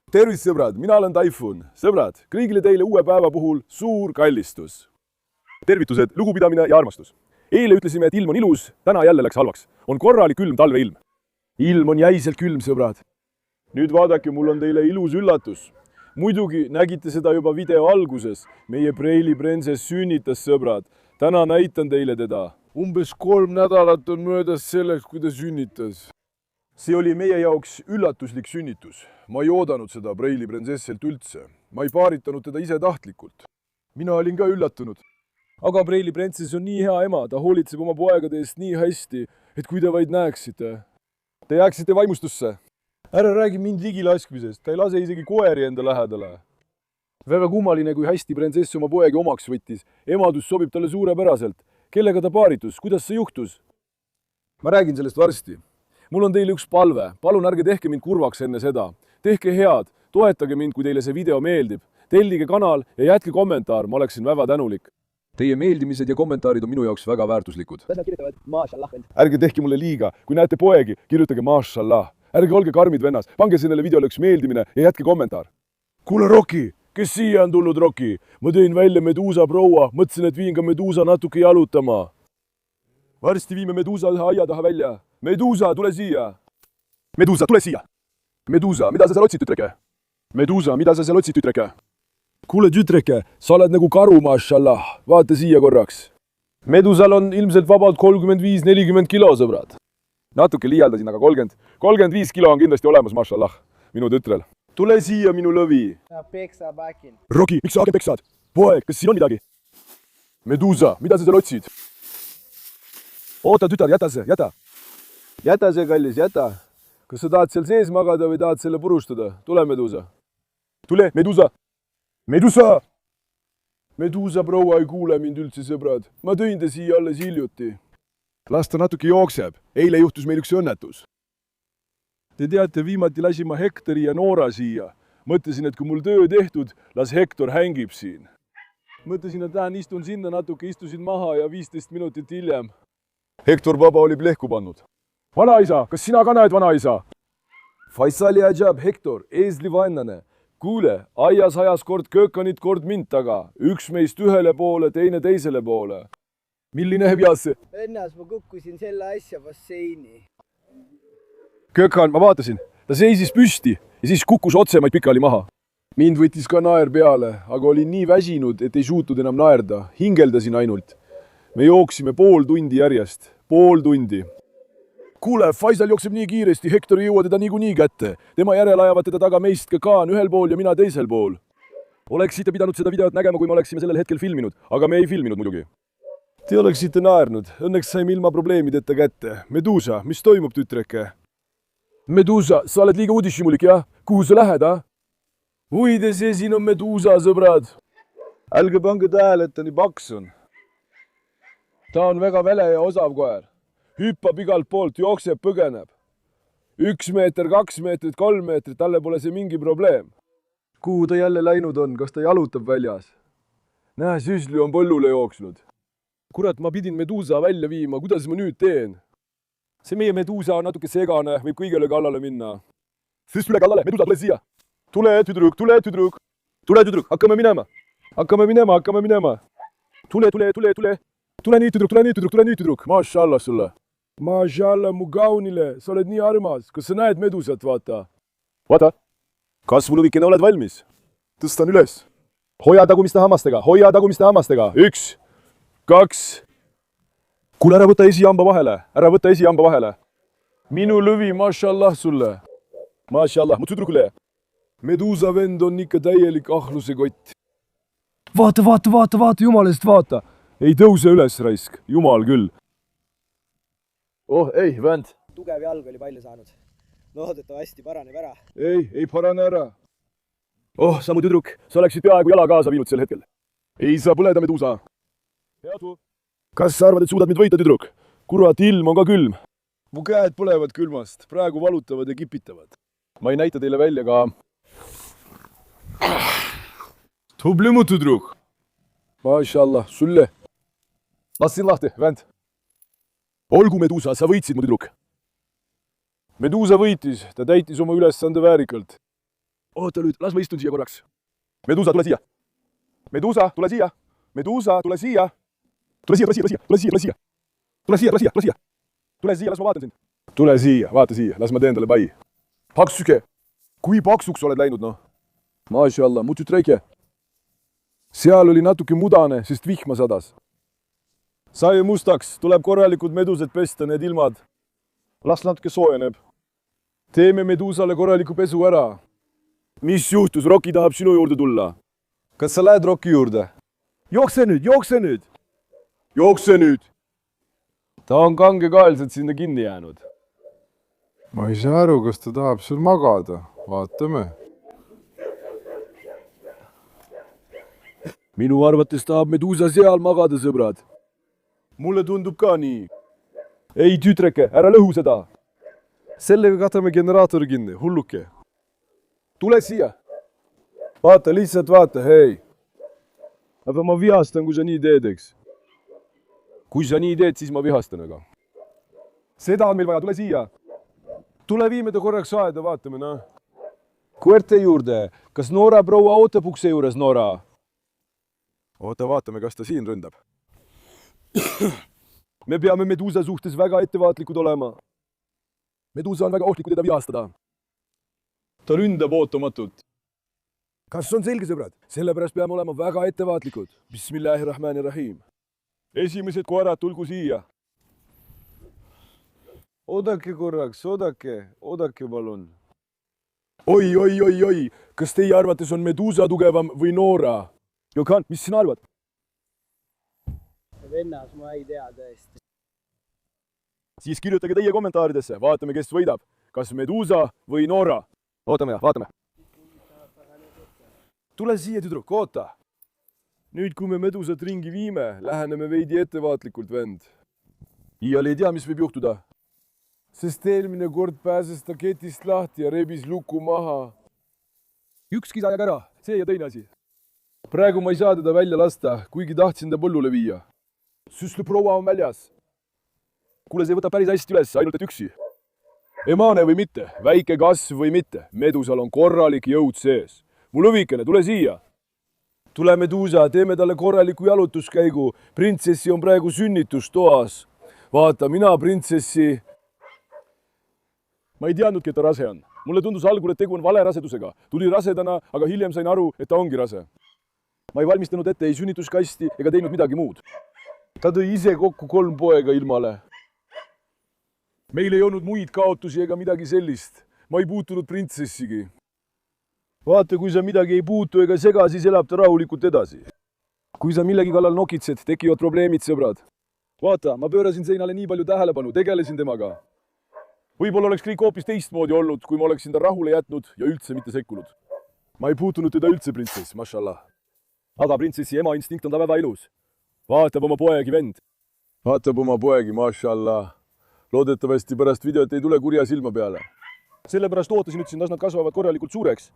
Tervist, sõbrad, mina olen Taifun. Sõbrad, kõigile teile uue päeva puhul suur kallistus. Tervitused, lugupidamine ja armastus. Eile ütlesime, et ilm on ilus, täna jälle läks halvaks. On korralik külm talveilm. Ilm on jäiselt külm, sõbrad. Nüüd vaadake, mul on teile ilus üllatus. Muidugi nägite seda juba video alguses. Meie Preili printsess sünnitas, sõbrad. Täna näitan teile teda. Umbes 3 nädalat on möödas selleks, kui ta sünnitas. See oli meie jaoks üllatuslik sünnitus. Ma ei oodanud seda Preili printsesselt üldse. Ma ei paaritanud teda ise tahtlikult. Mina olin ka üllatunud. Aga Preili printsess on nii hea ema, ta hoolitseb oma poegade eest nii hästi, et kui te vaid näeksite. Te jääksite vaimustusse. Ära räägi mind ligilaskmisest, ta ei lase isegi koeri enda lähedale. Väga kummaline, kui hästi printsess oma poegi omaks võttis. Emadus sobib talle suurepäraselt. Kellega ta paaritus? Kuidas see juhtus? Ma räägin sellest varsti. Mul on teile üks palve. Palun ärge tehke mind kurvaks enne seda. Tehke head. Toetage mind, kui teile see video meeldib. Tellige kanal ja jätke kommentaar. Ma oleksin väga tänulik. Teie meeldimised ja kommentaarid on minu jaoks väga väärtuslikud. Las nad kirjutavad Maashallah. Ärge tehke mulle liiga. Kui näete poegi, kirjutage Maashallah. Ärge olge karmid vennas. Pange sellele videole üks meeldimine ja jätke kommentaar. Kuule, Roki! Kes siia on tulnud, Roki? Ma tõin välja Medusa proua. Mõtlesin, et viin ka Medusa natuke jalutama. Varsti viime Medusa aia taha välja. Medusa, tule siia! Medusa, tule siia! Medusa, mida sa seal otsid, tütreke? Medusa, mida sa seal otsid, tütreke? Kuule, tütreke, sa oled nagu karu, maashallah. Vaata siia korraks. Medusal on ilmselt vabalt 35-40 kilo, sõbrad. Natuke liialdasin, aga 35 kilo on kindlasti olemas, maashallah, minu tütrel. Tule siia, minu lõvi. Peksa bakin. Roki, miks sa hagen peksad? Poeg, kas siin on midagi? Medusa, mida sa seal otsid? Oota, tütar, jäta see, jäta. Jäta see, kallis, jäta. Kas sa tahad seal sees magada või tahad selle purustada? Tule, Medusa. Tule, Medusa. Medusa! Medusa proua ei kuule mind üldse, sõbrad. Ma tõin ta siia alles hiljuti. Las ta natuke jookseb. Eile juhtus meil üks õnnetus. Te teate, viimati lasin ma Hektori ja Noora siia. Mõtlesin, et kui mul töö tehtud, las Hektor hängib siin. Mõtlesin, et lähen istun sinna natuke, istusin maha ja 15 minutit hiljem. Hektor baba oli plehku pannud. Vanaisa, kas sina ka näed, vanaisa? Faisali ajab Hektor, eesli vaenlane. Kuule, aias ajas kord köökanit, kord mind taga. Üks meist ühele poole, teine teisele poole. Milline hebiasse? Õnnas ma kukkusin selle asja basseini. Köökan, ma vaatasin. Ta seisis püsti ja siis kukkus otsemaid pikali maha. Mind võttis ka naer peale, aga olin nii väsinud, et ei suutnud enam naerda. Hingeldasin ainult. Me jooksime pool tundi järjest. Pool tundi. Kuule, Faisal jookseb nii kiiresti, Hektor ei jõua teda niikuinii kätte. Tema järel ajavad teda taga meist ka Kaan ühel pool ja mina teisel pool. Oleksite pidanud seda videot nägema, kui me oleksime sellel hetkel filminud, aga me ei filminud muidugi. Te oleksite naernud. Õnneks saime ilma probleemideta kätte. Medusa, mis toimub, tütreke? Medusa, sa oled liiga uudishimulik, jah? Kuhu sa lähed, ah? Uide, see siin on Medusa, sõbrad. Älge pange tähele, et ta nii paks on. Ta on väga vele ja osav koer. Hüppab igalt poolt, jookseb, põgeneb. 1 meeter, 2 meetrit, 3 meetrit, talle pole see mingi probleem. Kuhu ta jälle läinud on? Kas ta jalutab väljas? Näe, süsli on põllule jooksnud. Kurat, ma pidin Medusa välja viima, kuidas ma nüüd teen? See meie Medusa on natuke segane, võib kõigele kallale minna. Süsle kallale, Medusa, tule siia. Tule, tüdruk, tule, tüdruk. Tule, tüdruk, hakkame minema. Hakkame minema. Tule. Tule nii, tüdruk. Maashallah sulle. Maashallah, mu kaunile, sa oled nii armas. Kas sa näed Medusat, vaata? Vaata. Kas mu lõvikene oled valmis? Tõstan üles. Hoia tagumiste hammastega. 1, 2. Kuule, ära võta esihamba vahele. Minu lõvi, maashallah sulle. Maashallah, mu tüdrukule. Medusa vend on ikka täielik ahluse kott. Vaata, jumala eest vaata. Ei tõuse üles, raisk. Jumal küll. Oh, ei, vend. Tugev jalg oli palju saanud. Loodetavasti paraneb ära. Ei parane ära. Oh, sa mu tüdruk, sa oleksid peaaegu jala kaasa viinud sel hetkel. Ei saa põleda, Medusa. Kas sa arvad, et suudad mind võita, tüdruk? Kurat, ilm on ka külm. Mu käed põlevad külmast. Praegu valutavad ja kipitavad. Ma ei näita teile välja ka. Tubli mu tüdruk. Maashallah, sulle. Lassin lahti, vend. Olgu, Medusa, sa võitsid, mu tüdruk. Medusa võitis, ta täitis oma ülesande väärikalt. oota nüüd, las ma istun siia korraks. Medusa, tule siia. Medusa, tule siia. Medusa, tule siia. Tule siia, tule siia, tule siia, tule siia. Tule siia, tule siia, tule siia. Tule siia, las ma vaatan sind. Tule siia, vaata siia, las ma teen talle pai. Paksuke, kui paksuks oled läinud, noh. Maashallah, mu tütreke. Seal oli natuke mudane, sest vihma sadas. Sai mustaks, tuleb korralikud medused pesta, need ilmad. Las natuke soojeneb. Teeme medusale korraliku pesu ära. Mis juhtus, Roki tahab sinu juurde tulla. Kas sa lähed Roki juurde? Jookse nüüd, jookse nüüd. Jookse nüüd. Ta on kangekaelselt sinna kinni jäänud. ma ei saa aru, kas ta tahab seal magada. Vaatame. Minu arvates tahab Medusa seal magada, sõbrad. Mulle tundub ka nii. Ei, tütreke, ära lõhu seda. Sellega katame generaatori kinni, hulluke. Tule siia. Vaata, lihtsalt vaata, hei. Aga ma vihastan, kui sa nii teed, eks. Kui sa nii teed, siis ma vihastan, aga. Seda on meil vaja, tule siia. Tule viime ta korraks aeda, vaatame, noh. Koerte juurde. Kas Noora proua ootab ukse juures, Noora? Oota, vaatame, kas ta siin ründab. Me peame Medusa suhtes väga ettevaatlikud olema. Medusa on väga ohtlik, kui teda vihastada. Ta ründab ootamatult. Kas on selge, sõbrad? Sellepärast peame olema väga ettevaatlikud. Bismillahirrahmanirrahim. Esimesed koerad, tulgu siia. Oodake korraks, oodake palun. Oi. Kas teie arvates on Medusa tugevam või Noora? Jokan, mis sina arvad? vennas, ma ei tea tõesti. Siis kirjutage teie kommentaaridesse. Vaatame, kes võidab. Kas Medusa või Noora? Ootame ja vaatame. Tule siia, tüdruk, oota. Nüüd, kui me Medusat ringi viime, läheneme veidi ettevaatlikult, vend. Iial ei tea, mis võib juhtuda. Sest eelmine kord pääses ta ketist lahti ja rebis luku maha. Ükski sai ära, see ja teine asi. Praegu ma ei saa teda välja lasta, kuigi tahtsin ta põllule viia. Süslu proua on väljas. Kuule, see võtab päris hästi üles, ainult et üksi. Emane või mitte, väike kasv või mitte, Medusal on korralik jõud sees. Mu lõvikene, tule siia. Tule, Medusa, teeme talle korraliku jalutuskäigu. Printsessi on praegu sünnitustoas. Vaata, mina printsessi... Ma ei teadnudki, et ta rase on. Mulle tundus algul, et tegu on vale rasedusega. Tuli rasedana, aga hiljem sain aru, et ta ongi rase. Ma ei valmistanud ette ei sünnituskasti ega teinud midagi muud. Ta tõi ise kokku 3 poega ilmale. Meil ei olnud muid kaotusi ega midagi sellist. Ma ei puutunud printsessigi. Vaata, kui sa midagi ei puutu ega sega, siis elab ta rahulikult edasi. Kui sa millegi kallal nokitsed, tekivad probleemid, sõbrad. Vaata, ma pöörasin seinale nii palju tähelepanu, tegelesin temaga. Võib-olla oleks kõik hoopis teistmoodi olnud, kui ma oleksin ta rahule jätnud ja üldse mitte sekkunud. Ma ei puutunud teda üldse, printsess, mashallah. Aga printsessi ema instinkt on ta väga ilus. Vaatab oma poegi, vend. Vaatab oma poegi, mashallah. Loodetavasti pärast videot ei tule kurja silma peale. Sellepärast ootasin, ütlesin, las nad kasvavad korralikult suureks.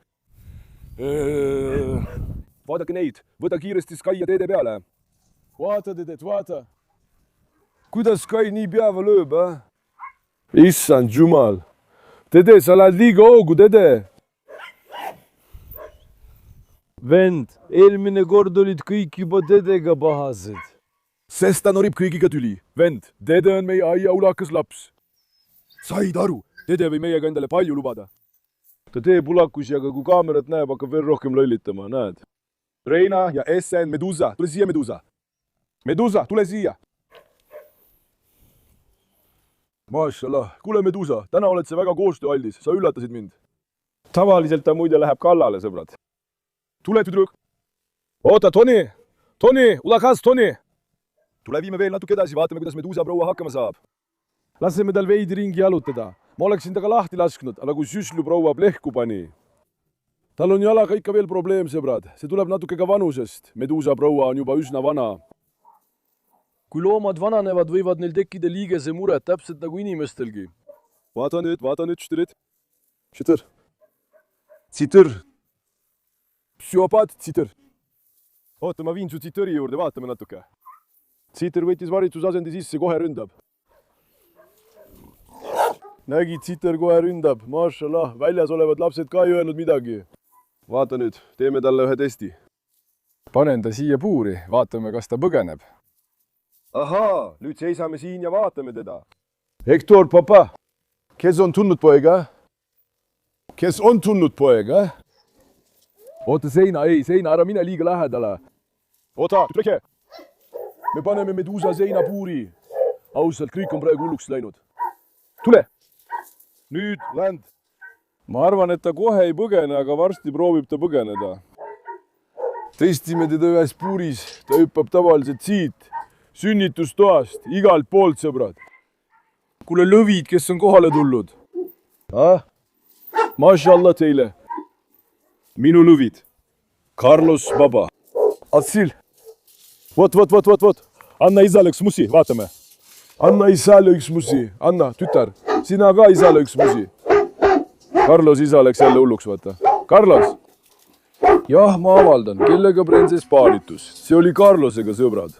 Vaadake neid, võta kiiresti Sky ja teede peale. Vaata, tedet, vaata. Kuidas Sky nii peava lööb, Issand jumal. Dede, sa lähed liiga hoogu, dede. Vend, eelmine kord olid kõik juba dedega pahased. Sest ta norib kõigiga tüli. Vend, dede on meie aia ulakas laps. Said aru, dede või meiega endale palju lubada. Ta teeb ulakusi, aga kui kaamerat näeb, hakkab veel rohkem lollitama, näed. Reina ja SN, Medusa, tule siia, Medusa. Medusa, tule siia. Mashallah, kuule Medusa, täna oled sa väga koostööaldis, sa üllatasid mind. Tavaliselt ta muide läheb kallale, sõbrad. Tule, tüdruk. Oota, Toni, ulakas, Toni. Tule viime veel natuke edasi, vaatame, kuidas Medusa proua hakkama saab. Laseme tal veidi ringi jalutada. Ma oleksin taga lahti lasknud, aga kui süslu proua plehku pani. Tal on jalaga ikka veel probleem, sõbrad. See tuleb natuke ka vanusest. Medusa proua on juba üsna vana. Kui loomad vananevad, võivad neil tekkida liigese mured, täpselt nagu inimestelgi. Vaata nüüd, štyrit. Tsitõr. Psüopaat, tsitõr. Oota, ma viin su tsitõri juurde, vaatame natuke. Tsitõr võttis valitsusasendi sisse, kohe ründab. Nägid, tsitõr kohe ründab. Mashallah, väljas olevad lapsed ka ei öelnud midagi. vaata nüüd, teeme talle ühe testi. panen ta siia puuri, vaatame, kas ta põgeneb. Ahaa, nüüd seisame siin ja vaatame teda. Hektor, papa, kes on tundnud poega? Kes on tundnud poega? Oota, seina, ei, seina, ära mine liiga lähedale. Oota, tütreke! Me paneme Medusa seinapuuri. Ausalt, kõik on praegu hulluks läinud. Tule! Nüüd, länd! ma arvan, et ta kohe ei põgene, aga varsti proovib ta põgeneda. Testime teda ühes puuris. Ta hüppab tavaliselt siit, sünnitustoast, igalt poolt, sõbrad. Kuule, lõvid, kes on kohale tulnud. Mashallah teile. Minu lõvid. Carlos Baba. Atsil. Vot. Anna isale üks musi, vaatame. Anna isale üks musi. Anna, tütar, sina ka isale üks musi. Carlos isa läks jälle hulluks, vaata. Carlos. Jah, ma avaldan, kellega printsess paaritus. See oli Carlosega, sõbrad.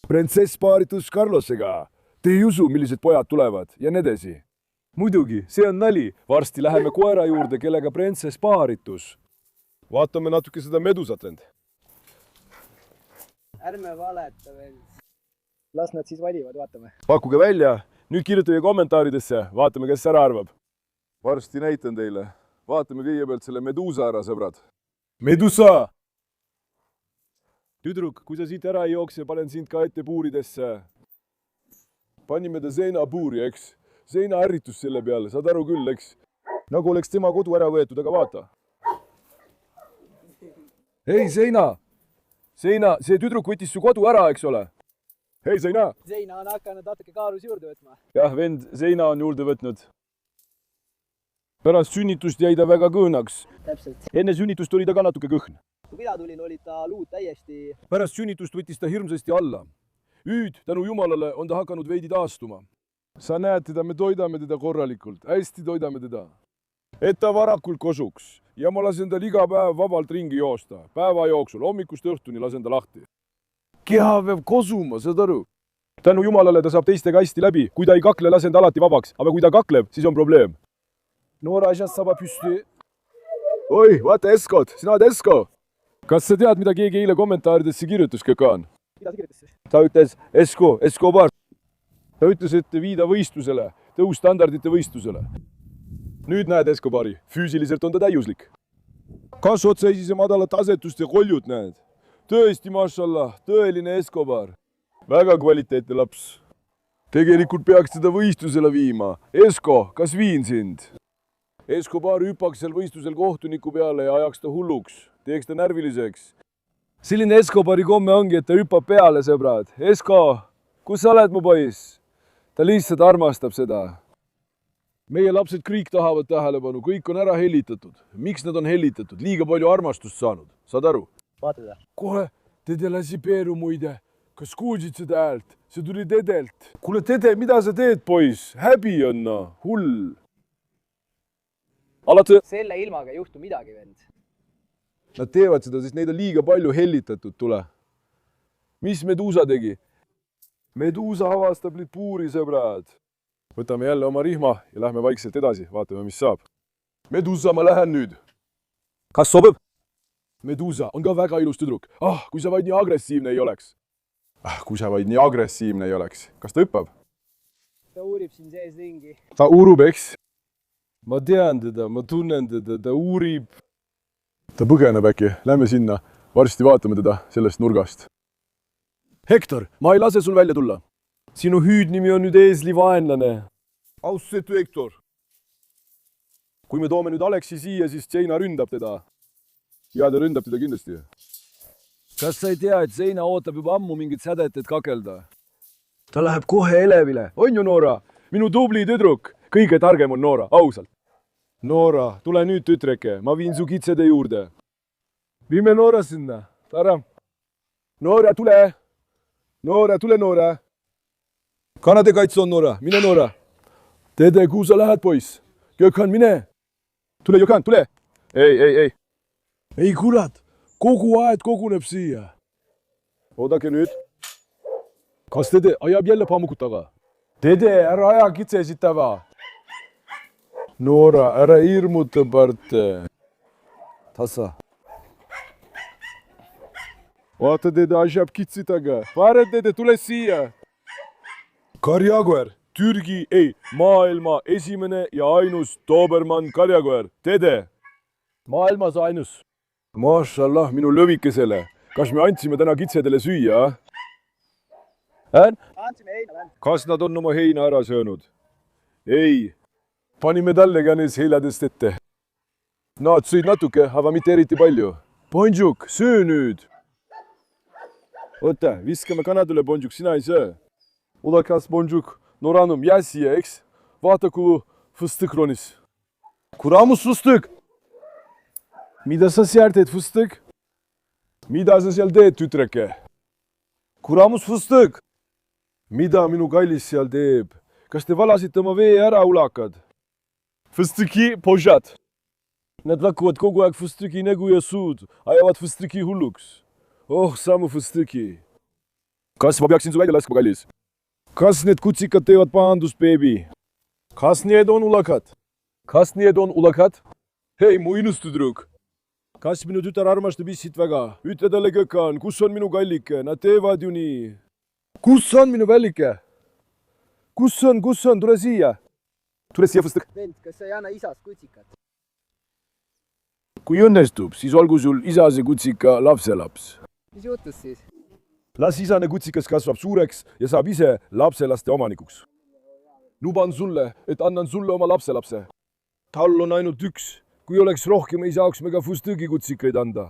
Printsess paaritus Carlosega. Te ei usu, millised pojad tulevad ja nii edasi. Muidugi, see on nali. Varsti läheme koera juurde, kellega printsess paaritus. Vaatame natuke seda Medusat end. ärme valeta veel. las nad siis valivad, vaatame. Pakkuge välja. Nüüd kirjutage kommentaaridesse. Vaatame, kes ära arvab. Varsti näitan teile. Vaatame kõigepealt selle Medusa ära, sõbrad. Medusa! Tüdruk, kui sa siit ära ei jookse, panen sind ka ette puuridesse. Panime ta seinapuuri, eks? Seina ärritus selle peale, saad aru küll, eks? Nagu oleks tema kodu ära võetud, aga vaata. Hei, Seina! Seina, see tüdruk võttis su kodu ära, eks ole? Hei, Seina! Seina on hakanud natuke kaalus juurde võtma. Jah, vend Seina on juurde võtnud. Pärast sünnitust jäi ta väga kõõnaks. Täpselt. Enne sünnitust oli ta ka natuke kõhn. Kui mina tulin, oli ta luud täiesti... Pärast sünnitust võttis ta hirmsasti alla. Nüüd, tänu Jumalale, on ta hakanud veidi taastuma. Sa näed teda, me toidame teda korralikult. Hästi toidame teda. Et ta varakult kosuks. Ja ma lasen tal iga päev vabalt ringi joosta. Päeva jooksul, hommikust õhtuni lasen ta lahti. Keha peab kosuma, saad aru? Tänu Jumalale ta saab teistega hästi läbi. Kui ta ei kakle, lasen ta alati vabaks. Aga kui ta kakleb, siis on probleem. Noora asjast saab püsti. Oi, vaata Eskot, sina oled Esko. Kas sa tead, mida keegi eile kommentaaridesse kirjutas, Kökan? Mida ta kirjutas? Ta ütles Escobar. Ta ütles, et viida võistlusele, tõustandardite võistlusele. Nüüd näed Escobari, füüsiliselt on ta täiuslik. Kas otseisise madalat asetust ja koljut näed? Tõesti, mashallah, tõeline Escobar. Väga kvaliteetne laps. Tegelikult peaks teda võistlusele viima. Esko, kas viin sind? Escobar hüppaks seal võistlusel kohtuniku peale ja ajaks ta hulluks. Teeks ta närviliseks. Selline Escobari komme ongi, et ta hüppab peale, sõbrad. Esko, kus sa oled, mu poiss? Ta lihtsalt armastab seda. Meie lapsed kõik tahavad tähelepanu, kõik on ära hellitatud. Miks nad on hellitatud? Liiga palju armastust saanud. Saad aru? Vaata ta. kohe, Dede lasi Peeru muide. Kas kuulsid seda häält? See tuli Dedelt. Kuule, Dede, mida sa teed, poiss? Häbi on, hull. Alati... Selle ilmaga ei juhtu midagi, vend. Nad teevad seda, sest neid on liiga palju hellitatud, tule. Mis Medusa tegi? Medusa avastab nüüd puuri, sõbrad. Võtame jälle oma rihma ja lähme vaikselt edasi. Vaatame, mis saab. Medusa, ma lähen nüüd. Kas sobib? Medusa on ka väga ilus tüdruk. Kui sa vaid nii agressiivne ei oleks. Kui sa vaid nii agressiivne ei oleks. Kas ta hüppab? Ta uurib siin sees ringi. Ta uurub, eks? Ma tean teda, ma tunnen teda, ta uurib. Ta põgeneb äkki. Lähme sinna. Varsti vaatame teda sellest nurgast. Hektor, ma ei lase sul välja tulla. Sinu hüüdnimi on nüüd eesli vaenlane. Austatud Hektor. Kui me toome nüüd Aleksi siia, siis Seina ründab teda. Ja ta ründab teda kindlasti. Kas sa ei tea, et Seina ootab juba ammu mingit sädet, et kakelda? Ta läheb kohe elevile. On ju, Noora? Minu tubli tüdruk. Kõige targem on Noora, ausalt. Noora, tule nüüd, tütreke. Ma viin su kitsede juurde. Viime Noora sinna. Tara. Noora, tule. Noora, tule, Noora. Kanade kaitse on, Noora. Mine, Noora. Dede, kuhu sa lähed, poiss? Gökhan, mine. Tule, Gökhan, tule. Ei. Ei, kurat. Kogu aed koguneb siia. Oodake nüüd. Kas Dede ajab jälle pammukut taga? Dede, ära aja kitsesid tava. Noora, ära hirmuta parte. tasa. Vaata dede asjab kitsi taga. Vaare dede, tule siia. Karjakoer, Türgi, ei, maailma esimene ja ainus Dobermann karjakoer. Dede. Maailmas ainus. Mašallah, minu lõvikesele. Kas me andsime täna kitsedele süüa? Kas nad on oma heina ära söönud? Ei. Panime talle ka neist heiladest ette. Nad sõid natuke, aga mitte eriti palju. Bonjuk, söö nüüd. Oota, viskame kanadele, Bonjuk, sina ei söö. Ulakas, Bonjuk, Noranum, jää siia, eks? Vaata, kui fıstık ronis. Kuramus fıstık! Mida sa seal teed, fıstık? Mida sa seal teed, tütreke? Kuramus fıstık! Mida minu kallis seal teeb? Kas te valasite oma vee ära, ulakad? Fıstıki požad. Nad lakuvad kogu aeg fıstıki nägu ja suud, ajavad fıstıki hulluks. Oh, samu fıstıki. Kas ma peaksin su välja laskma, kallis? Kas need kutsikad teevad pahandust, beebi? Kas need on ulakad? Kas need on ulakad? Hei, mu inustudruk. Kas minu tütar armastab issit väga? Ütle talle, Kökan, kus on minu kallike? Nad teevad ju nii. Kus on minu vällike? Kus on? Tule siia. Tule siia, fıstık. Vend, kas sa ei anna isast kutsikat? Kui õnnestub, siis olgu sul isase kutsika lapselaps. Mis juhtus siis? Las isane kutsikas kasvab suureks ja saab ise lapselaste omanikuks. Luban sulle, et annan sulle oma lapselapse. Tal on ainult üks. Kui oleks rohkem, ei saaks me ka fustõgi kutsikaid anda.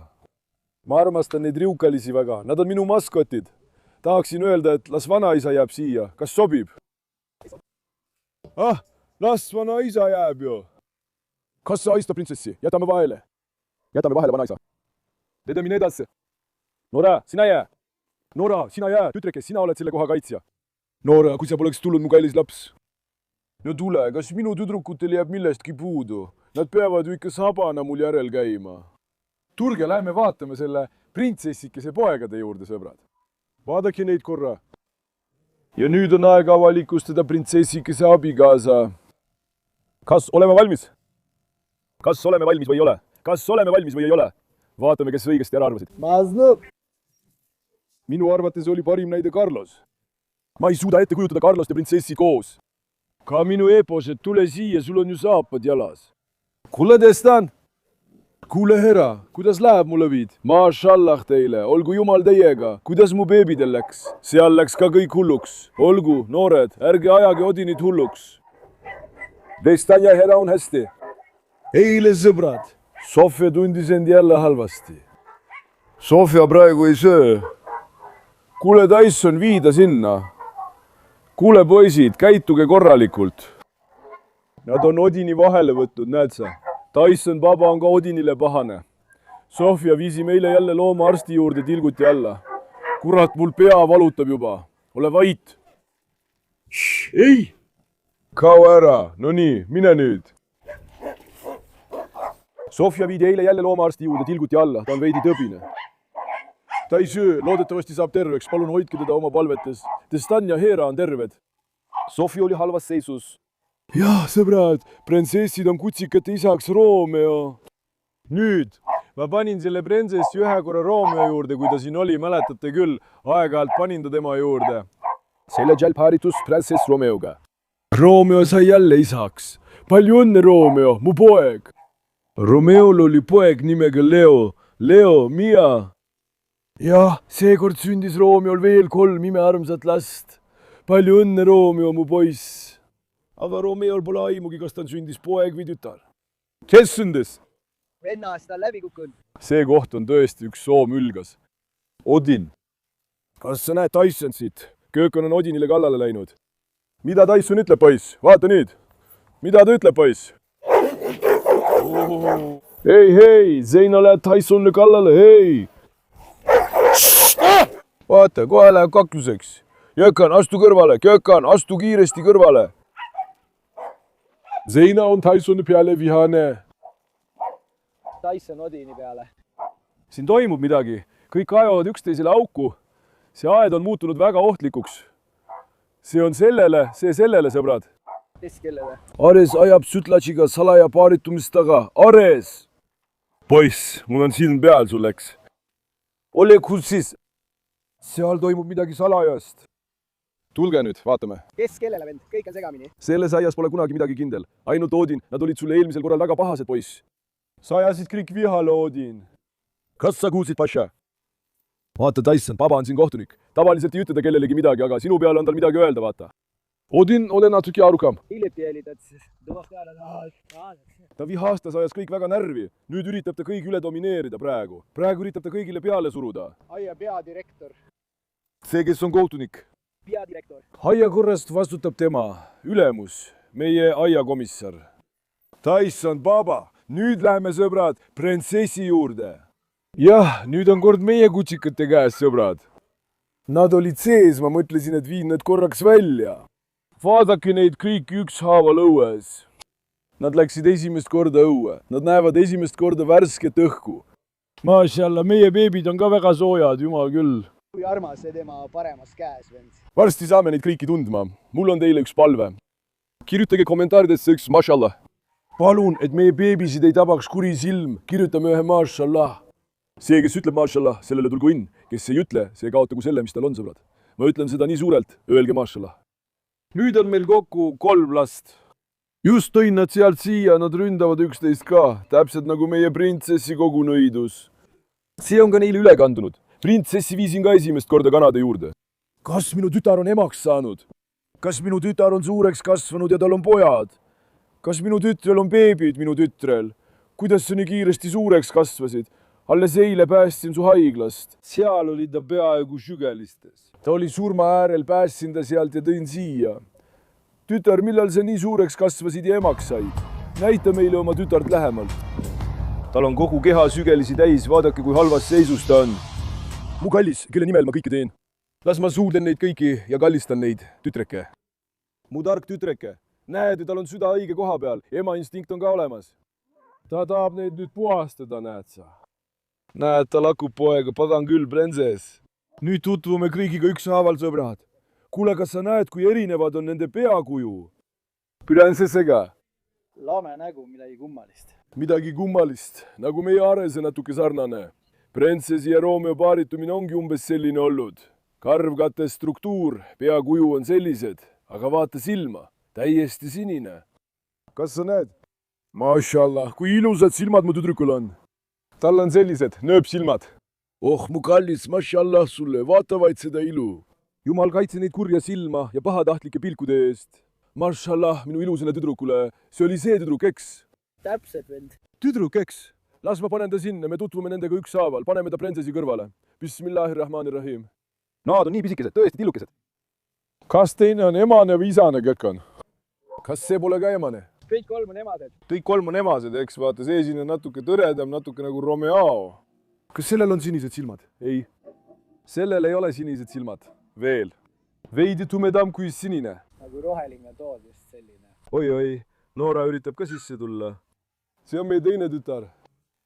Ma armastan neid riukalisi väga. Nad on minu maskotid. Tahaksin öelda, et las vanaisa jääb siia. Kas sobib? Ah, las vanaisa jääb ju. Kas sa aista printsessi? Jätame vahele. Jätame vahele, vanaisa. Dede, mine edasi. Nora, sina jää. Nora, sina jää. Tütreke, sina oled selle koha kaitsja. Nora, kui sa poleks tulnud mu kallis laps. No tule, kas minu tüdrukutel jääb millestki puudu? Nad peavad ju ikka sabana mul järel käima. Turge, lähme vaatame selle printsessikese poegade juurde, sõbrad. Vaadake neid korra. Ja nüüd on aeg avalikustada printsessikese abikaasa. Kas oleme valmis? Kas oleme valmis või ei ole? Kas oleme valmis või ei ole? Vaatame, kes õigesti ära arvasid. Maznu! Minu arvates oli parim näide Carlos. Ma ei suuda ette kujutada Carlost ja printsessi koos. Ka minu eposed, tule siia, sul on ju saapad jalas. Kuule, Destan! Kuule, Hera, kuidas läheb mu lõvid? Mašallah teile, olgu jumal teiega. Kuidas mu beebidel läks? Seal läks ka kõik hulluks. Olgu, noored, ärge ajage Odinit hulluks. Destan ja Hera on hästi. Eile, sõbrad, Sofia tundis end jälle halvasti. Sofia praegu ei söö. Kuule, Tyson, viida sinna. Kuule, poisid, käituge korralikult. Nad on Odini vahele võtnud, näed sa. Tyson baba on ka Odinile pahane. Sofia viisi meile jälle loomaarsti juurde tilguti alla. Kurat, mul pea valutab juba. Ole vait. Ei! Kao ära. No nii, mine nüüd. Sofia viidi eile jälle loomaarsti juurde tilguti alla. Ta on veidi tõbine. Ta ei söö, loodetavasti saab terveks. Palun hoidke teda oma palvetes. Destan ja Hera on terved. Sofia oli halvas seisus. Jah, sõbrad, printsessid on kutsikate isaks Romeo. Nüüd, ma panin selle printsessi ühe korra Romeo juurde, kui ta siin oli, mäletate küll, aeg-ajalt panin ta tema juurde. Selle jalgpallitus printsess Romeoga. Romeo sai jälle isaks. Palju õnne, Romeo, mu poeg. Romeol oli poeg nimega Leo. Leo, Mia. Jah, seekord sündis Romeol veel 3 imearmsat last. Palju õnne, Romeo, mu poiss. Aga Romeol pole aimugi, kas ta on sündis poeg või tütar. Kes sündis? Vennast on läbi kukkunud. See koht on tõesti üks soomülgas. Odin. Kas sa näed Tysonsit? Köökon on Odinile kallale läinud. Mida Tyson ütleb, poiss? Vaata nüüd. Mida ta ütleb, poiss? Hei, Zeina läheb Tysonile kallale, hei! Vaata, kohe läheb kakluseks. Köökan, astu kõrvale, Köökan, astu kiiresti kõrvale. Zeina on Tysoni peale vihane. Tyson Odini peale. Siin toimub midagi. Kõik ajavad üksteisele auku. See aed on muutunud väga ohtlikuks. See on sellele, sõbrad. Kes kellele? Ares ajab Sütlatšiga salaja paaritumist taga. Ares! poiss, mul on silm peal sul, eks. ole kursis. seal toimub midagi salajast. tulge nüüd, vaatame. kes kellele, vend? kõik on segamini. Selles aias pole kunagi midagi kindel. Ainult Odin, nad olid sulle eelmisel korral väga pahased, poiss. sa ajasid kõik vihale, Odin. Kas sa kuulsid, paša? Vaata, Tyson, baba on siin kohtunik. Tavaliselt ei ütle ta kellelegi midagi, aga sinu peale on tal midagi öelda, vaata. Odin, ole natuke arukam. hiljuti oli ta Ta vihastas, ajas kõik väga närvi. Nüüd üritab ta kõigi üle domineerida praegu. Praegu üritab ta kõigile peale suruda. aia peadirektor. See, kes on kohtunik. peadirektor. aiakorrast vastutab tema, ülemus, meie aiakomissar. Tyson, baba, nüüd läheme, sõbrad, printsessi juurde. jah, nüüd on kord meie kutsikate käes, sõbrad. Nad olid sees, ma mõtlesin, et viin nad korraks välja. vaadake neid kõiki ükshaaval õues. Nad läksid esimest korda õue. Nad näevad esimest korda värsket õhku. Mašallah, meie beebid on ka väga soojad, jumal küll. kui armas see tema paremas käes, vend. Varsti saame neid kõiki tundma. Mul on teile üks palve. Kirjutage kommentaaridesse üks mašallah. Palun, et meie beebisid ei tabaks kuri silm. Kirjutame ühe mašallah. See, kes ütleb mašallah, sellele tulgu õnn. Kes ei ütle, see kaotagu selle, mis tal on, sõbrad. Ma ütlen seda nii suurelt, öelge mašallah. Nüüd on meil kokku 3 last. Just tõin nad sealt siia, nad ründavad üksteist ka, täpselt nagu meie printsessi kogu nõidus. See on ka neile üle kandunud. Printsessi viisin ka esimest korda kanade juurde. Kas minu tütar on emaks saanud? Kas minu tütar on suureks kasvanud ja tal on pojad? Kas minu tütrel on beebid, minu tütrel? Kuidas sa nii kiiresti suureks kasvasid? Alles eile päästsin su haiglast. Seal oli ta peaaegu sügelistes. Ta oli surma äärel, päästsin ta sealt ja tõin siia. Tütar, millal sa nii suureks kasvasid ja emaks said? Näita meile oma tütart lähemalt. Tal on kogu keha sügelisi täis, vaadake, kui halvas seisus ta on. Mu kallis, kelle nimel ma kõike teen. Las ma suudlen neid kõiki ja kallistan neid, tütreke. Mu tark tütreke, näed, tal on süda õige koha peal, ema instinkt on ka olemas. Ta tahab neid nüüd puhastada, näed sa. Näed, ta lakub poega, pagan küll, printsess. Nüüd tutvume kõigiga ükshaaval, sõbrad. Kuule, kas sa näed, kui erinevad on nende peakuju? Printsessega. lame nägu, midagi kummalist. Midagi kummalist, nagu meie Arese natuke sarnane. Printsessi ja Romeo paaritumine ongi umbes selline olnud. Karvkate struktuur, peakuju on sellised, aga vaata silma, täiesti sinine. Kas sa näed? Mašallah, kui ilusad silmad mu tüdrukul on. Tal on sellised nööpsilmad. Oh, mu kallis, mašallah sulle, vaata vaid seda ilu. Jumal kaitse neid kurja silma ja pahatahtlike pilkude eest. Mašallah, minu ilusale tüdrukule, see oli see tüdruk, eks? täpselt, vend. Tüdruk, eks? Las ma panen ta sinna, me tutvume nendega ükshaaval, paneme ta printsessi kõrvale. Bismillahirrahmanirrahim. Nad on nii pisikesed, tõesti tillukesed. Kas teine on emane või isane kökon? Kas see pole ka emane? kõik 3 on emaded. Kõik 3 on emased, eks vaata, see siin on natuke tõredam, natuke nagu Romeo. Kas sellel on sinised silmad? Ei. Sellel ei ole sinised silmad. Veel. Veidi tumedam kui sinine. nagu roheline tool, just selline. Oi, Noora üritab ka sisse tulla. See on meie teine tütar.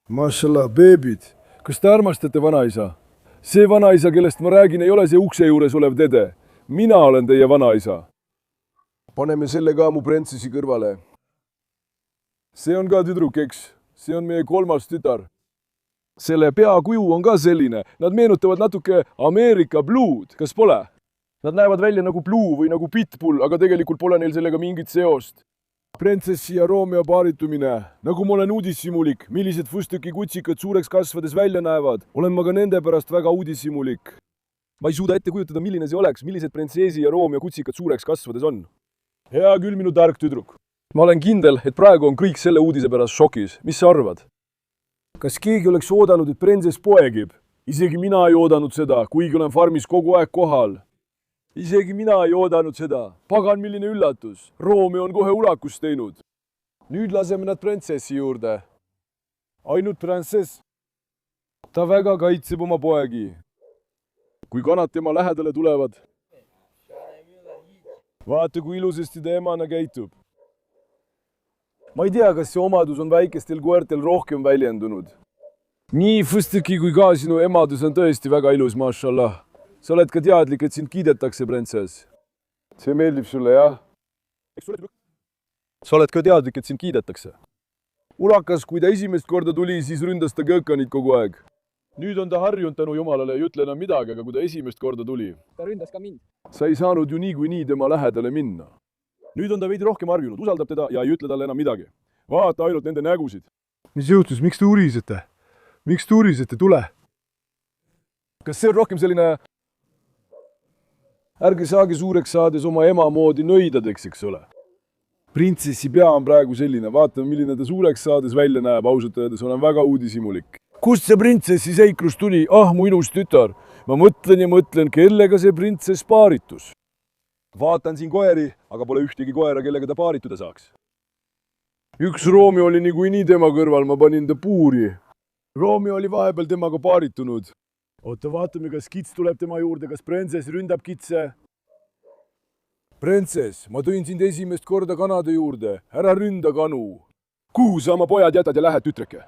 Mašallah, beebid. Kas te armastate vanaisa? See vanaisa, kellest ma räägin, ei ole see ukse juures olev dede. Mina olen teie vanaisa. Paneme selle ka mu printsessi kõrvale. See on ka tüdruk, eks? See on meie 3. tütar. Selle peakuju on ka selline. Nad meenutavad natuke Ameerika Bluud, kas pole? Nad näevad välja nagu Blue või nagu Pitbull, aga tegelikult pole neil sellega mingit seost. Printsessi ja Romeo paaritumine. Nagu ma olen uudishimulik, millised fustõki kutsikad suureks kasvades välja näevad, olen ma ka nende pärast väga uudishimulik. Ma ei suuda ette kujutada, milline see oleks, millised printsessi ja Romeo kutsikad suureks kasvades on. Hea küll, minu tark tüdruk. Ma olen kindel, et praegu on kõik selle uudise pärast šokis. Mis sa arvad? Kas keegi oleks oodanud, et printsess poegib? Isegi mina ei oodanud seda, kuigi olen farmis kogu aeg kohal. Isegi mina ei oodanud seda. Pagan, milline üllatus. Romeo on kohe ulakust teinud. Nüüd laseme nad printsessi juurde. Ainult printsess. Ta väga kaitseb oma poegi. Kui kanad tema lähedale tulevad. Vaata, kui ilusasti ta emana käitub. Ma ei tea, kas see omadus on väikestel koertel rohkem väljendunud. Nii fustõki kui ka sinu emadus on tõesti väga ilus, mašallah. Sa oled ka teadlik, et sind kiidetakse, printsess. See meeldib sulle, jah? Sa oled ka teadlik, et sind kiidetakse. ulakas, kui ta esimest korda tuli, siis ründas ta Gökhanit kogu aeg. Nüüd on ta harjunud tänu jumalale, ei ütle enam midagi, aga kui ta esimest korda tuli, ta ründas ka mind. sa ei saanud ju niikuinii tema lähedale minna. Nüüd on ta veidi rohkem harjunud, usaldab teda ja ei ütle talle enam midagi. Vaata ainult nende nägusid. mis juhtus, miks te urisete? miks te urisete, tule? Kas see on rohkem selline ärge saage suureks saades oma ema moodi nõidadeks, eks ole? Printsessi pea on praegu selline, vaatame, milline ta suureks saades välja näeb, ausalt öeldes olen väga uudishimulik. Kust see printsessi seiklus tuli? Ah, mu ilus tütar. Ma mõtlen ja mõtlen, kellega see printsess paaritus. Vaatan siin koeri, aga pole ühtegi koera, kellega ta paarituda saaks. Üks Romeo oli niikuinii tema kõrval, ma panin ta puuri. Romeo oli vahepeal temaga paaritunud. Oota, vaatame, kas kits tuleb tema juurde, kas printsess ründab kitse. Printsess, ma tõin sind esimest korda kanade juurde. Ära ründa kanu. Kuhu sa oma pojad jätad ja lähed, tütreke?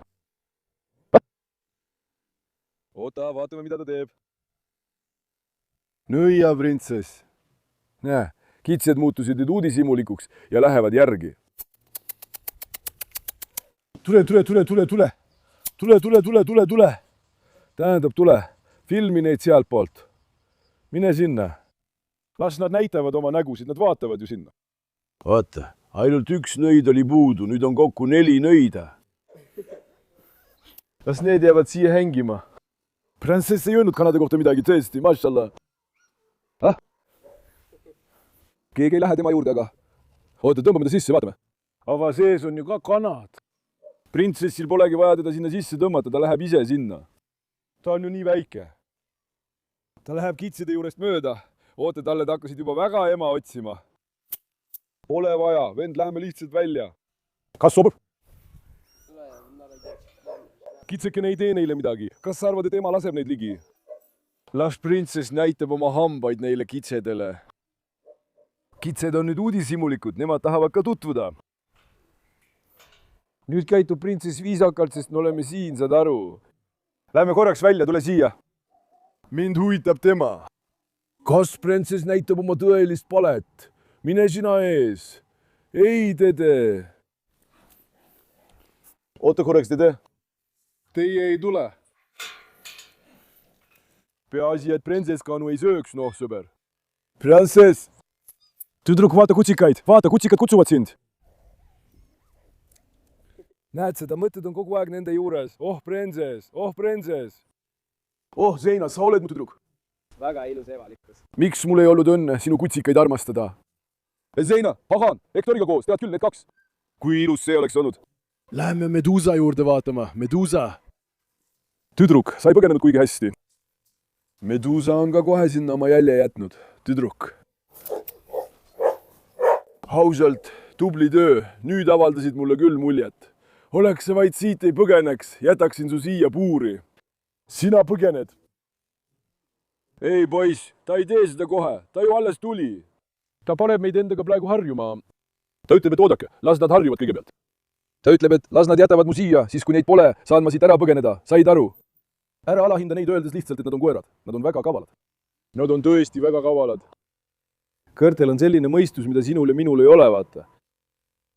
Oota, vaatame, mida ta teeb. Nõia, printsess. Näe, kitsed muutusid nüüd uudishimulikuks ja lähevad järgi. Tule. Tähendab, tule. Filmi neid sealt poolt. Mine sinna. Las nad näitavad oma nägusid, nad vaatavad ju sinna. Vaata, ainult üks nõid oli puudu, nüüd on kokku 4 nõida. Las need jäävad siia hängima. Printsess ei öelnud kanade kohta midagi, tõesti, mašallah. Keegi ei lähe tema juurde, aga... Oota, tõmbame ta sisse, vaatame. Ava sees on ju ka kanad. Printsessil polegi vaja teda sinna sisse tõmmata, ta läheb ise sinna. Ta on ju nii väike. Ta läheb kitside juurest mööda. Oota, talle ta hakkasid juba väga ema otsima. Pole vaja, vend, läheme lihtsalt välja. Kas sobib? Kitsekene ei tee neile midagi. Kas sa arvad, et ema laseb neid ligi? Las printsess näitab oma hambaid neile kitsedele. Kitsed on nüüd uudishimulikud, nemad tahavad ka tutvuda. Nüüd käitub printsess viisakalt, sest me oleme siin, saad aru. Lähme korraks välja, tule siia. Mind huvitab tema. Kas printsess näitab oma tõelist palet? Mine sina ees. Ei, dede. Oota korraks, dede. Teie ei tule. Peaasi, et printsess kanu ei sööks, noh, sõber. Printsess. Tüdruk, vaata kutsikaid. Vaata, kutsikad kutsuvad sind. Näed seda, mõtted on kogu aeg nende juures. Oh, printsess. Oh, printsess. Oh, Zeinas, sa oled mu tüdruk. Väga ilus evalikkus. Miks mul ei olnud õnne sinu kutsikaid armastada? Zeina, pagan, Hektoriga koos, tead küll, need 2. Kui ilus see oleks olnud. Lähme Medusa juurde vaatama. Medusa. Tüdruk, sa ei põgenenud kuigi hästi. Medusa on ka kohe sinna oma jälje jätnud. Tüdruk. Ausalt, tubli töö. Nüüd avaldasid mulle küll muljet. Oleks sa vaid siit ei põgeneks, jätaksin su siia puuri. Sina põgened. Ei, poiss, ta ei tee seda kohe. Ta ju alles tuli. Ta paneb meid endaga praegu harjuma. Ta ütleb, et oodake, las nad harjuvad kõigepealt. Ta ütleb, et las nad jätavad mu siia, siis kui neid pole, saan ma siit ära põgeneda. Said aru? Ära alahinda neid öeldes lihtsalt, et nad on koerad. Nad on väga kavalad. Nad on tõesti väga kavalad. Kõrtel on selline mõistus, mida sinul ja minul ei ole, vaata.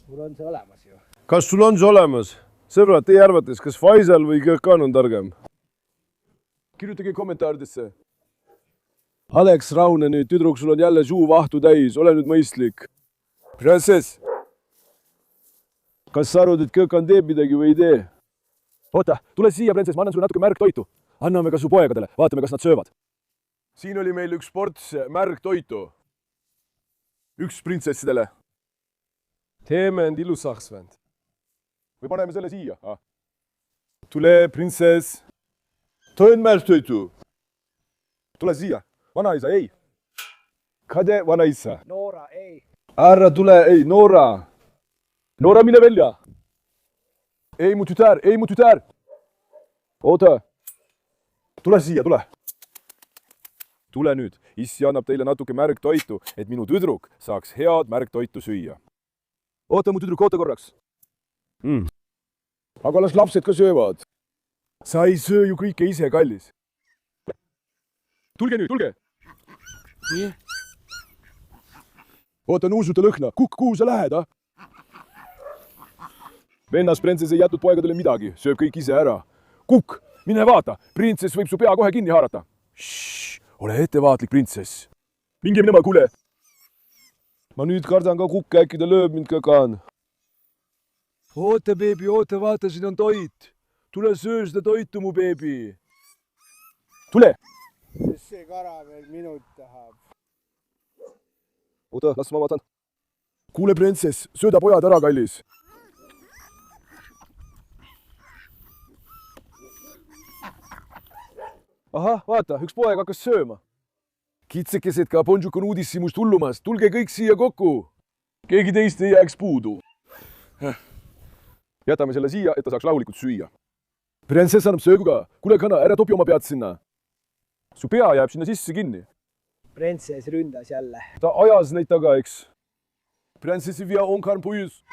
Mul on see olemas ju. Kas sul on see olemas? Sõbrad, teie arvates, kas Faisal või Gökhan on targem? Kirjutage kommentaaridesse. Alex Raune nüüd, tüdruk, sul on jälle suu vahtu täis, ole nüüd mõistlik. Printsess. Kas sa arvad, et Gökhan teeb midagi või ei tee? Oota, tule siia, printsess, ma annan sulle natuke märgtoitu. Anname ka su poegadele, vaatame, kas nad söövad. Siin oli meil üks ports märgtoitu. Üks printsessidele. Teeme end ilusaks, vend. Või paneme selle siia. Tule, printsess. Toin märgtoitu. Tule siia. Vanaisa, ei. Kade vanaisa? Noora, ei. Ära tule, ei, Noora. Noora, mine välja. Ei, mu tütar, ei, mu tütar. Oota. Tule siia, tule. Tule nüüd. Issi annab teile natuke märgtoitu, et minu tüdruk saaks head märgtoitu süüa. Oota, mu tüdruk, oota korraks. Aga las lapsed ka söövad. Sa ei söö ju kõike ise, kallis. Tulge nüüd, tulge. Oota, nuusuta lõhna. Kukk, kuhu sa lähed, ah? vennas printsess ei jätnud poegadele midagi, sööb kõik ise ära. Kukk, mine vaata, printsess võib su pea kohe kinni haarata. Ole ettevaatlik, printsess. Minge minema, kuule. Ma nüüd kardan ka Kukk, äkki ta lööb mind Kõkan. Oota, beebi, oota, vaata, siin on toit. Tule söö seda toitu, mu beebi. Tule! See kara veel minut tahab. Oota, las ma vaatan. Kuule, printsess, sööda pojad ära, kallis. Ahah, vaata, üks poeg hakkas sööma. Kitsekesed ka, Bonjuk on uudissi must hullumas. Tulge kõik siia kokku. Keegi teist ei jääks puudu. Jätame selle siia, et ta saaks rahulikult süüa. Printsess annab söögu ka. Kuule, kana, ära topi oma pead sinna. Su pea jääb sinna sisse kinni. Printsess ründas jälle. Ta ajas neid taga, eks. Printsessi via on karm pujus.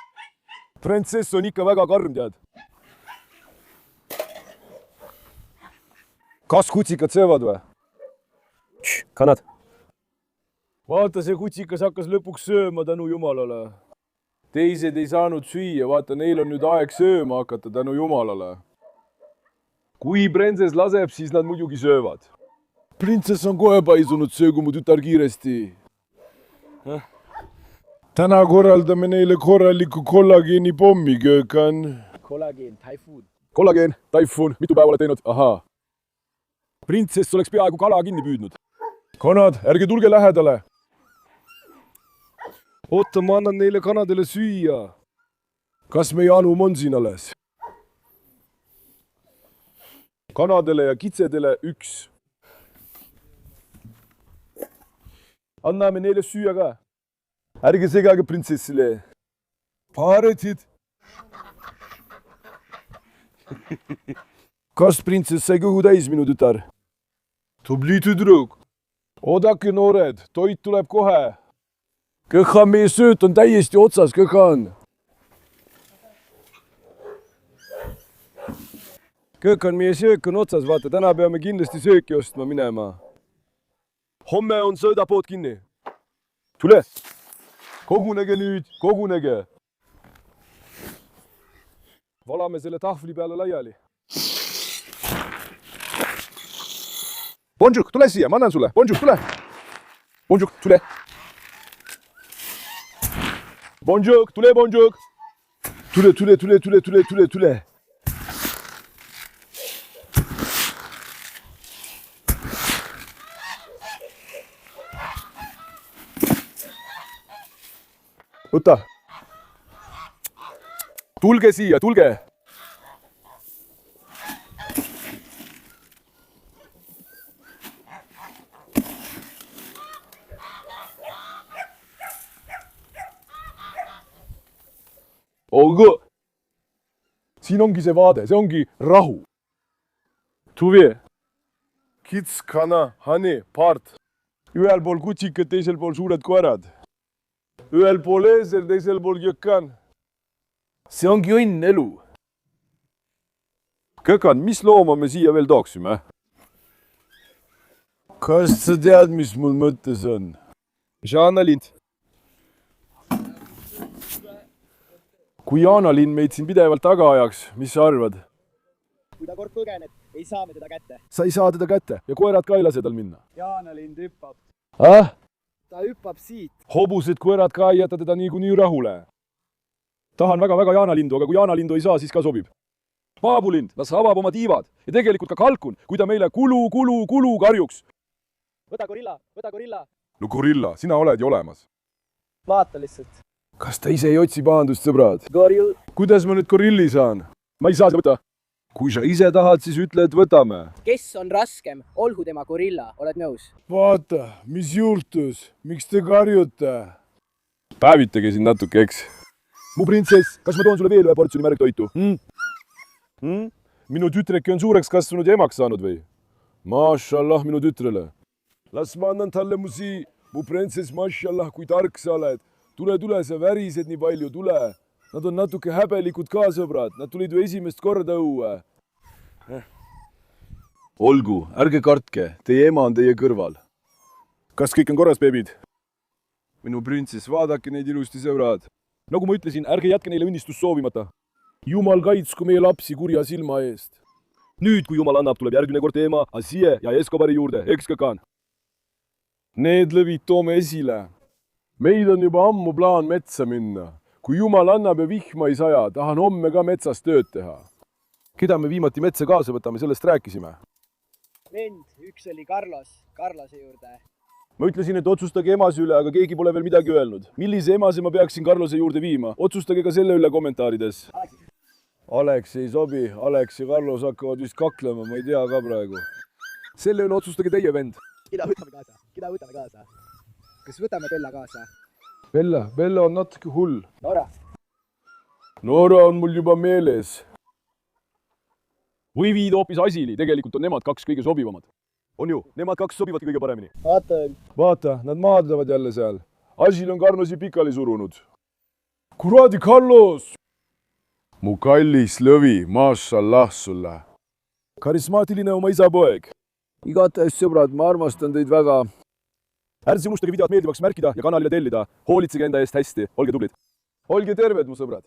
Printsess on ikka väga karm, tead. Kas kutsikad söövad või? Kanad. Vaata, see kutsikas hakkas lõpuks sööma tänu jumalale. Teised ei saanud süüa, vaata, neil on nüüd aeg sööma hakata tänu jumalale. Kui printsess laseb, siis nad muidugi söövad. Printsess on kohe paisunud, söögu mu tütar kiiresti. Täna korraldame neile korraliku kollageeni pommi, Kõkan. Kollageen, Typhoon. Kollageen, Typhoon, mitu päeva oled teinud? Ahaa. Printsess oleks peaaegu kala kinni püüdnud. Kanad, ärge tulge lähedale. Oota, ma annan neile kanadele süüa. Kas meie anum on siin alles? Kanadele ja kitsedele 1. Anname neile süüa ka. Ärge segage printsessile. Paaretid. Kas printsess sai kõhu täis, minu tütar? Tubli tüdruk. Oodake, noored, toit tuleb kohe. Kõhan, meie sööt on täiesti otsas, Kõhan. Kõhan, meie söök on otsas, vaata, täna peame kindlasti sööki ostma minema. Homme on söödapood kinni. Tule. Kogunege nüüd, kogunege. Valame selle tahvli peale laiali. Bonjuk, tule siia, ma annan sulle. Bonjuk, tule. Bonjuk, tule. Bonjuk, tule, Bonjuk. Tule. Võta. Tulge siia, tulge. Olgu. Siin ongi see vaade, see ongi rahu. Tuvi. Kits, kana, hani, part. Ühel pool kutsikad, teisel pool suured koerad. Ühel pool eesel, teisel pool Kõkan. See ongi õnn elu. Kõkan, mis looma me siia veel tooksime? Kas sa tead, mis mul mõttes on? Jaana-Lind. Kui Jaana-Lind meid siin pidevalt taga ajaks, mis sa arvad? Kui ta kord põgeneb, ei saa me teda kätte. Sa ei saa teda kätte ja koerad ka ei lase tal minna. Jaana-Lind hüppab. Ta hüppab siit. Hobused koerad ka ei jäta teda niikuinii rahule. Tahan väga Jaana-Lindu, aga kui Jaana-Lindu ei saa, siis ka sobib. Paabulind, las avab oma tiivad ja tegelikult ka kalkun, kui ta meile kulu karjuks. Võta gorilla. No gorilla, sina oled ju olemas. Vaata lihtsalt. Kas ta ise ei otsi pahandust, sõbrad? Gorill. Kuidas ma nüüd gorilli saan? Ma ei saa seda võtta. Kui sa ise tahad, siis ütle, et võtame. Kes on raskem? Olgu tema gorilla, oled nõus? Vaata, mis juhtus? Miks te karjute? Päevitage siin natuke, eks. Mu printsess, kas ma toon sulle veel ühe portsjoni märgtoitu? Minu tütreke on suureks kasvanud ja emaks saanud või? Mašallah minu tütrele. Las ma annan talle musi. Mu printsess, mašallah, kui tark sa oled. Tule, sa värised nii palju, tule. Nad on natuke häbelikud ka, sõbrad. Nad tulid ju esimest korda õue. Olgu, ärge kartke. Teie ema on teie kõrval. Kas kõik on korras, beebid? Minu printsess, vaadake neid ilusti, sõbrad. Nagu ma ütlesin, ärge jätke neile õnnistust soovimata. jumal kaitsku meie lapsi kurja silma eest. nüüd, kui jumal annab, tuleb järgmine kord teema Asie ja Escobari juurde, eks Kakan? Need lõvid toome esile. meil on juba ammu plaan metsa minna. kui jumal annab ja vihma ei saja, tahan homme ka metsas tööd teha. keda me viimati metsa kaasa võtame, sellest rääkisime. vend, üks oli Carlose juurde. ma ütlesin, et otsustage emase üle, aga keegi pole veel midagi öelnud. millise emase ma peaksin Carlose juurde viima? otsustage ka selle üle kommentaarides. Alex ei sobi, Alex ja Carlos hakkavad vist kaklema, ma ei tea ka praegu. selle üle otsustage teie, vend. keda võtame kaasa? kas võtame Bella kaasa? Bella on natuke hull. Nora on mul juba meeles. või viid hoopis Asili, tegelikult on nemad kaks kõige sobivamad. on ju, nemad kaks sobivadki kõige paremini. Vaata, nad maadlevad jälle seal. Asil on Carlosi pikali surunud. kuradi Carlos! mu kallis lõvi, mašallah sulle. karismaatiline oma isa poeg. igatahes, sõbrad, ma armastan teid väga. ärge unustage videot meeldivaks märkida ja kanalile tellida. Hoolitsege enda eest hästi, olge tublid. olge terved, mu sõbrad!